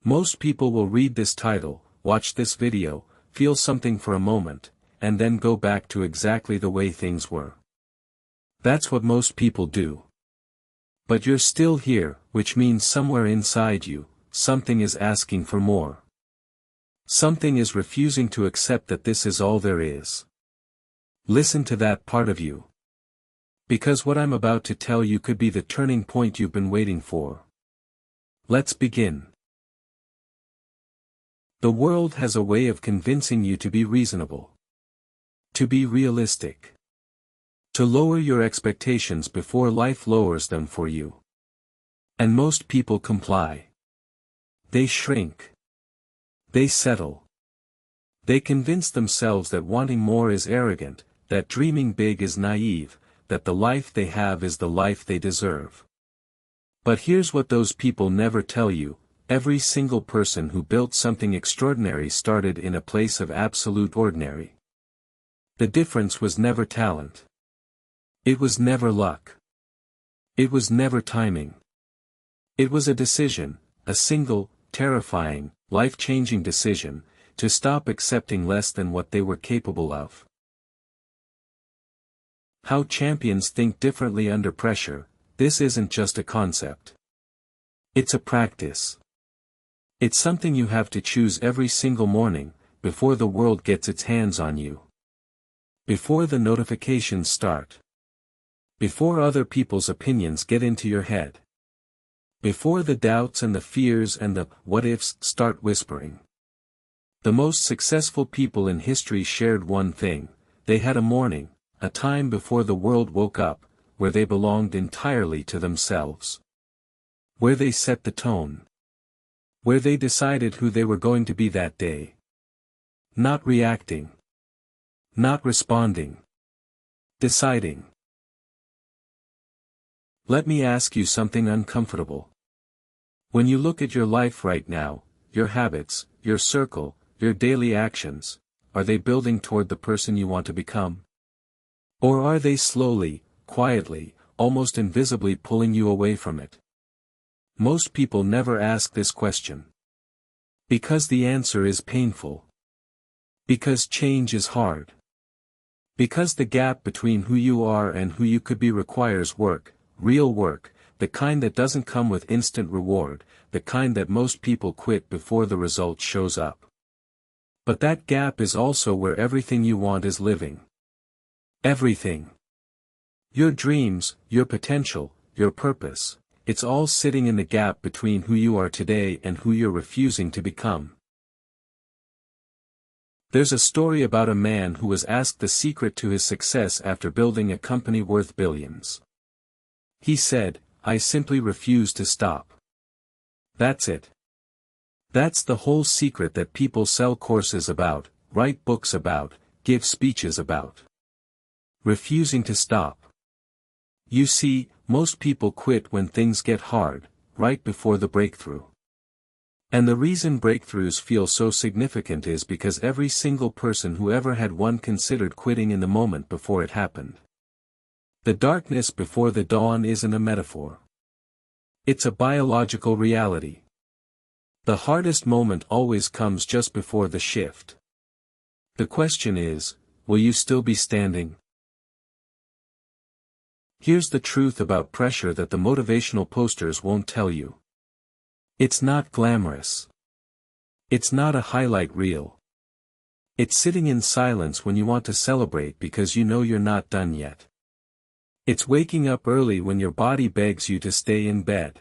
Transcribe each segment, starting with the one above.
Most people will read this title, watch this video, feel something for a moment, and then go back to exactly the way things were. That's what most people do. But you're still here, which means somewhere inside you, something is asking for more. Something is refusing to accept that this is all there is. Listen to that part of you. Because what I'm about to tell you could be the turning point you've been waiting for. Let's begin. The world has a way of convincing you to be reasonable. To be realistic. To lower your expectations before life lowers them for you. And most people comply. They shrink. They settle. They convince themselves that wanting more is arrogant, that dreaming big is naive, that the life they have is the life they deserve. But here's what those people never tell you: every single person who built something extraordinary started in a place of absolute ordinary. The difference was never talent. It was never luck. It was never timing. It was a decision, a single, terrifying, life-changing decision, to stop accepting less than what they were capable of. How champions think differently under pressure. This isn't just a concept. It's a practice. It's something you have to choose every single morning, before the world gets its hands on you. Before the notifications start. Before other people's opinions get into your head. Before the doubts and the fears and the what-ifs start whispering. The most successful people in history shared one thing: they had a morning, a time before the world woke up, where they belonged entirely to themselves. Where they set the tone. Where they decided who they were going to be that day. Not reacting. Not responding. Deciding. Let me ask you something uncomfortable. When you look at your life right now, your habits, your circle, your daily actions, are they building toward the person you want to become? Or are they slowly, quietly, almost invisibly pulling you away from it? Most people never ask this question. Because the answer is painful. Because change is hard. Because the gap between who you are and who you could be requires work, real work, the kind that doesn't come with instant reward, the kind that most people quit before the result shows up. But that gap is also where everything you want is living. Everything. Your dreams, your potential, your purpose, it's all sitting in the gap between who you are today and who you're refusing to become. There's a story about a man who was asked the secret to his success after building a company worth billions. He said, "I simply refuse to stop." That's it. That's the whole secret that people sell courses about, write books about, give speeches about. Refusing to stop. You see, most people quit when things get hard, right before the breakthrough. And the reason breakthroughs feel so significant is because every single person who ever had one considered quitting in the moment before it happened. The darkness before the dawn isn't a metaphor. It's a biological reality. The hardest moment always comes just before the shift. The question is, will you still be standing? Here's the truth about pressure that the motivational posters won't tell you. It's not glamorous. It's not a highlight reel. It's sitting in silence when you want to celebrate because you know you're not done yet. It's waking up early when your body begs you to stay in bed.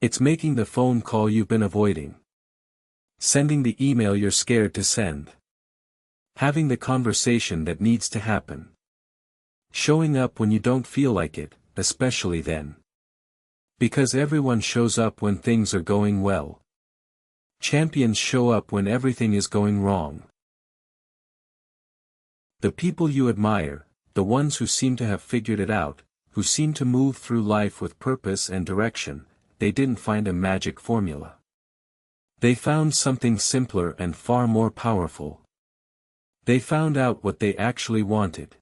It's making the phone call you've been avoiding. Sending the email you're scared to send. Having the conversation that needs to happen. Showing up when you don't feel like it, especially then. Because everyone shows up when things are going well. Champions show up when everything is going wrong. The people you admire, the ones who seem to have figured it out, who seem to move through life with purpose and direction, they didn't find a magic formula. They found something simpler and far more powerful. They found out what they actually wanted.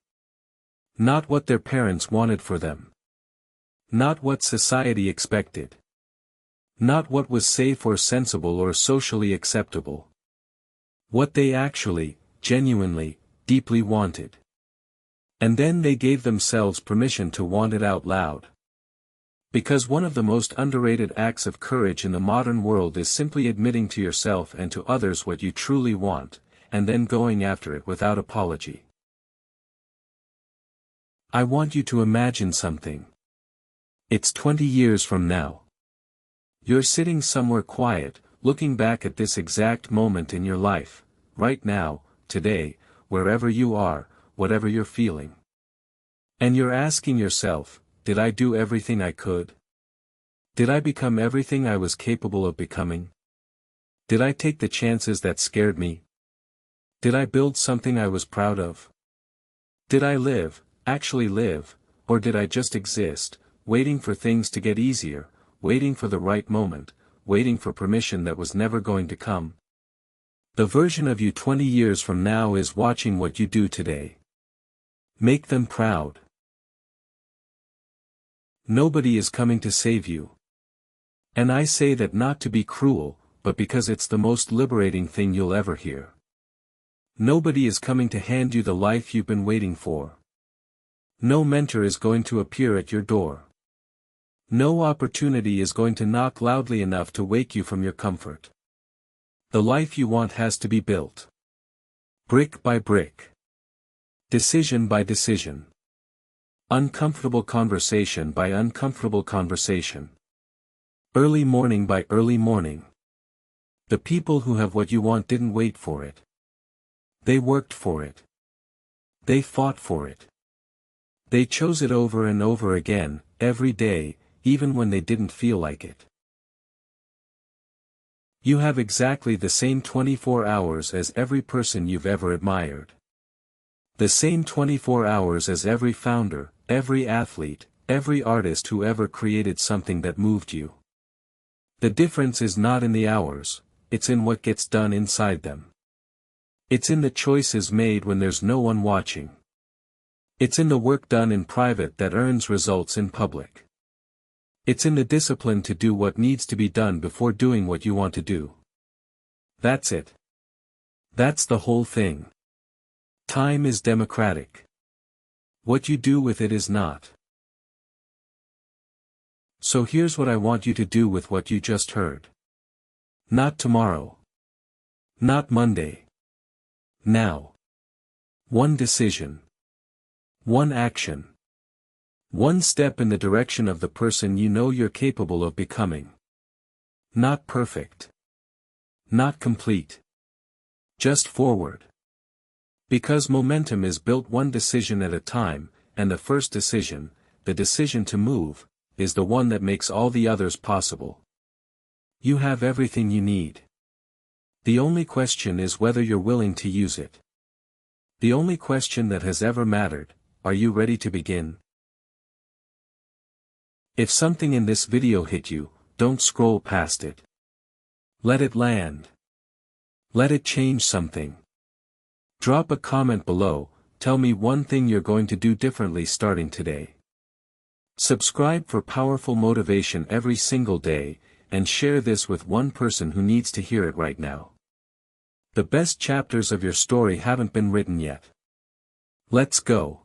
Not what their parents wanted for them. Not what society expected. Not what was safe or sensible or socially acceptable. What they actually, genuinely, deeply wanted. And then they gave themselves permission to want it out loud. Because one of the most underrated acts of courage in the modern world is simply admitting to yourself and to others what you truly want, and then going after it without apology. I want you to imagine something. It's 20 years from now. You're sitting somewhere quiet, looking back at this exact moment in your life, right now, today, wherever you are, whatever you're feeling. And you're asking yourself, did I do everything I could? Did I become everything I was capable of becoming? Did I take the chances that scared me? Did I build something I was proud of? Did I live, actually live, or did I just exist, waiting for things to get easier, waiting for the right moment, waiting for permission that was never going to come? The version of you 20 years from now is watching what you do today. Make them proud. Nobody is coming to save you. And I say that not to be cruel, but because it's the most liberating thing you'll ever hear. Nobody is coming to hand you the life you've been waiting for. No mentor is going to appear at your door. No opportunity is going to knock loudly enough to wake you from your comfort. The life you want has to be built. Brick by brick. Decision by decision. Uncomfortable conversation by uncomfortable conversation. Early morning by early morning. The people who have what you want didn't wait for it. They worked for it. They fought for it. They chose it over and over again, every day, even when they didn't feel like it. You have exactly the same 24 hours as every person you've ever admired. The same 24 hours as every founder, every athlete, every artist who ever created something that moved you. The difference is not in the hours, it's in what gets done inside them. It's in the choices made when there's no one watching. It's in the work done in private that earns results in public. It's in the discipline to do what needs to be done before doing what you want to do. That's it. That's the whole thing. Time is democratic. What you do with it is not. So here's what I want you to do with what you just heard. Not tomorrow. Not Monday. Now. One decision. One action. One step in the direction of the person you know you're capable of becoming. Not perfect. Not complete. Just forward. Because momentum is built one decision at a time, and the first decision, the decision to move, is the one that makes all the others possible. You have everything you need. The only question is whether you're willing to use it. The only question that has ever mattered, are you ready to begin? If something in this video hit you, don't scroll past it. Let it land. Let it change something. Drop a comment below, tell me one thing you're going to do differently starting today. Subscribe for powerful motivation every single day, and share this with one person who needs to hear it right now. The best chapters of your story haven't been written yet. Let's go.